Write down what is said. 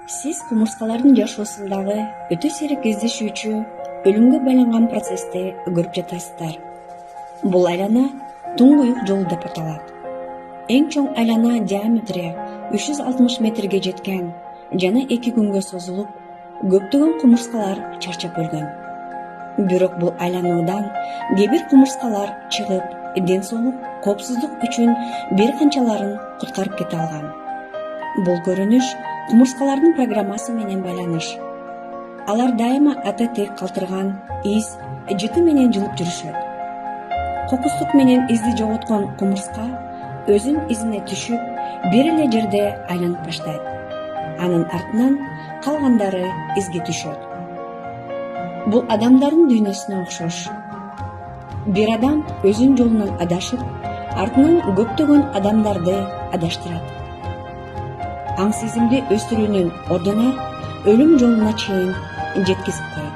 Сиз кумурскалардын жашоосундагы өтө сейрек кездешүүчү өлүмгө байланган процессти көрүп жатасыздар. Бул айлана туңгуюк жолу деп аталат. Эң чоң айлана диаметри 360 метрге жеткен жана 2 күнгө созулуп, көптөгөн кумурскалар чарчап өлгөн. Бирок бул айлануудан кээ бир кумурскалар чыгып, ден соолук, коопсуздук үчүн бир канчаларын куткарып кете алган. Бул көрүнүш кумурскалардын программасы менен байланыш. Алар дайыма ата тек калтырган из, жыты менен жылып жүрүшөт. Кокустук менен изди жоготкон кумурска өзүнүн изине түшүп, бир эле жерде айланып баштайт. Анын артынан калгандары изге түшөт. Бул адамдардын дүйнөсүнө окшош. Бир адам өзүнүн жолунан адашып, артынан көптөгөн адамдарды адаштырат. Аң сезимди өстүрүүнүн ордуна өлүм жолуна чейин жеткизип коет.